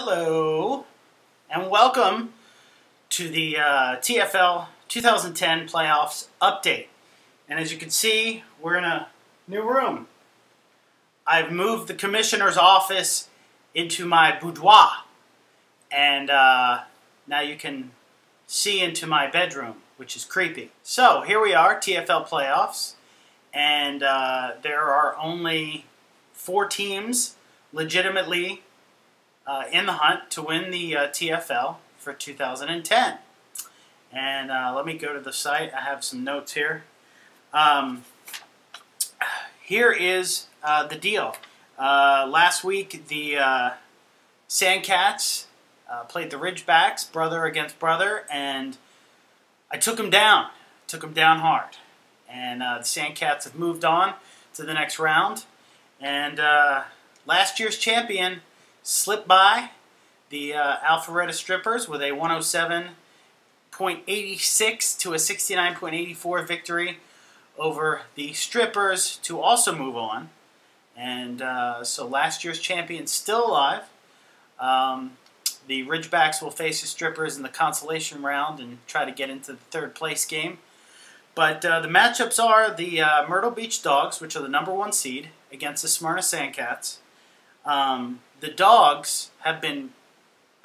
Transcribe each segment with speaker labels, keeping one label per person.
Speaker 1: Hello, and welcome to the TFL 2010 Playoffs update. And as you can see, we're in a new room. I've moved the commissioner's office into my boudoir, and now you can see into my bedroom, which is creepy. So here we are, TFL Playoffs, and there are only 4 teams legitimately in the hunt to win the TFL for 2010. And let me go to the site. I have some notes here. Here is the deal. Last week, the Sandcats played the Ridgebacks, brother against brother, and I took them down. Took them down hard. And the Sandcats have moved on to the next round. And last year's champion slipped by the Alpharetta Strippers with a 107.86 to a 69.84 victory over the Strippers to also move on. And so last year's champion still alive. The Ridgebacks will face the Strippers in the consolation round and try to get into the 3rd place game. But the matchups are the Myrtle Beach Dogs, which are the #1 seed, against the Smyrna Sandcats. The Dogs have been,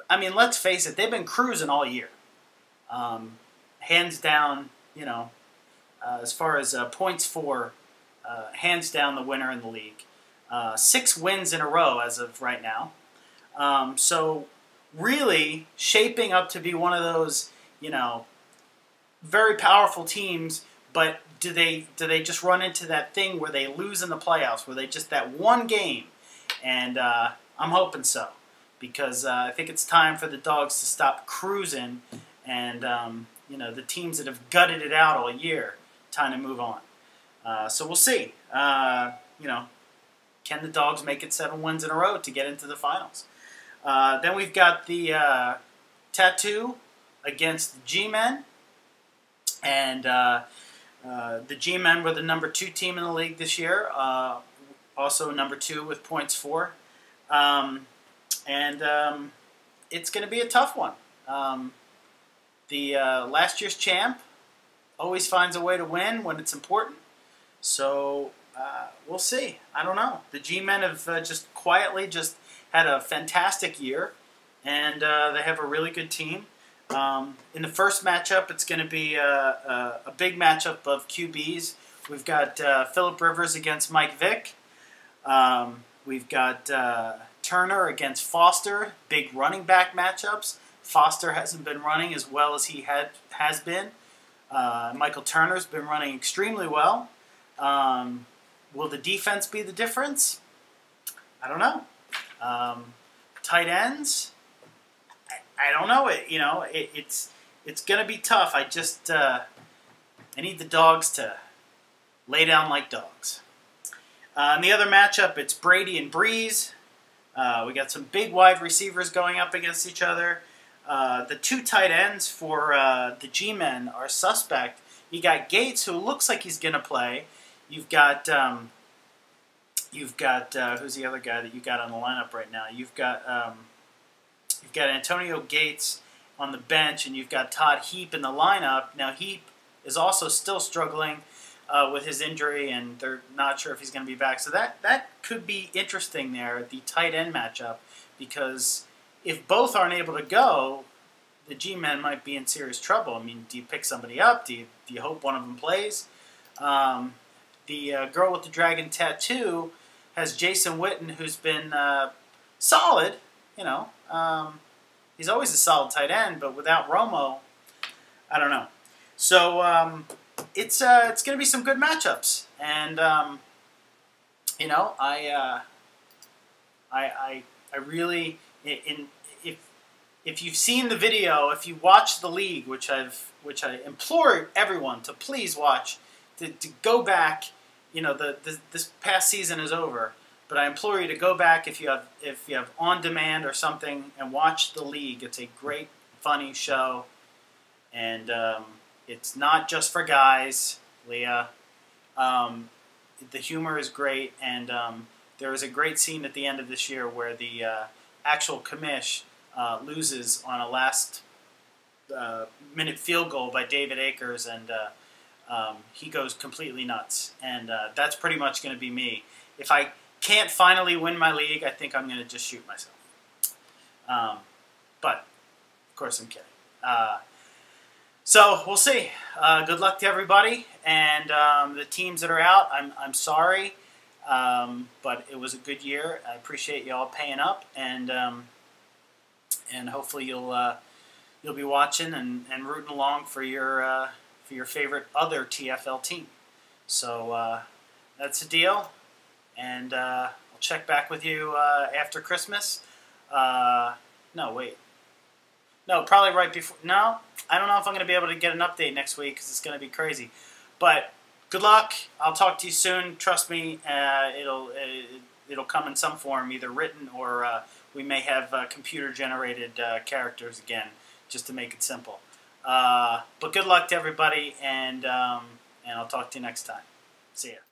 Speaker 1: I mean, let's face it, they've been cruising all year. Hands down, you know, as far as points for, hands down the winner in the league. 6 wins in a row as of right now. So really shaping up to be one of those, you know, very powerful teams, but do they just run into that thing where they lose in the playoffs, where they just that one game? And I'm hoping so, because I think it's time for the Dogs to stop cruising, and you know, the teams that have gutted it out all year, time to move on. So we'll see. You know, can the Dogs make it 7 wins in a row to get into the finals? Then we've got the Tattoo against the G-Men, and the G-Men were the #2 team in the league this year. Also #2 with points for. It's going to be a tough one. The last year's champ always finds a way to win when it's important. So we'll see. I don't know. The G-Men have just quietly just had a fantastic year, and they have a really good team. In the first matchup, it's going to be a big matchup of QBs. We've got Phillip Rivers against Mike Vick. We've got Turner against Foster, big running back matchups. Foster hasn't been running as well as he has been. Michael Turner's been running extremely well. Will the defense be the difference? I don't know. Tight ends? I don't know. It's going to be tough. I need the Dogs to lay down like dogs. In the other matchup, it's Brady and Breeze. We got some big wide receivers going up against each other. The 2 tight ends for the G-Men are suspect. You got Gates, who looks like he's going to play. You've got who's the other guy that you got on the lineup right now? You've got Antonio Gates on the bench, and you've got Todd Heap in the lineup. Now Heap is also still struggling with his injury, and they're not sure if he's going to be back. So that could be interesting there, the tight end matchup, because if both aren't able to go, the G-Men might be in serious trouble. I mean, do you pick somebody up? Do you hope one of them plays? The girl with the dragon tattoo has Jason Witten, who's been solid. You know, he's always a solid tight end, but without Romo, I don't know. So it's going to be some good matchups, and you know, I really, if you've seen the video, if you watch the league, which I implore everyone to please watch, to go back. You know, this past season is over, but I implore you to go back if you have on demand or something and watch the league. It's a great, funny show, and it's not just for guys, Leah. The humor is great, and there was a great scene at the end of this year where the actual commish loses on a last minute field goal by David Akers, and he goes completely nuts. And that's pretty much going to be me. If I can't finally win my league, I think I'm going to just shoot myself. But, of course, I'm kidding. So, we'll see. Good luck to everybody. And the teams that are out, I'm sorry. But it was a good year. I appreciate you all paying up. And hopefully you'll be watching and rooting along for your favorite other TFL team. So, that's the deal. And I'll check back with you after Christmas. No, wait. No, probably right before. No, I don't know if I'm going to be able to get an update next week because it's going to be crazy. But good luck. I'll talk to you soon. Trust me, it'll come in some form, either written or we may have computer-generated characters again, just to make it simple. But good luck to everybody, and I'll talk to you next time. See ya.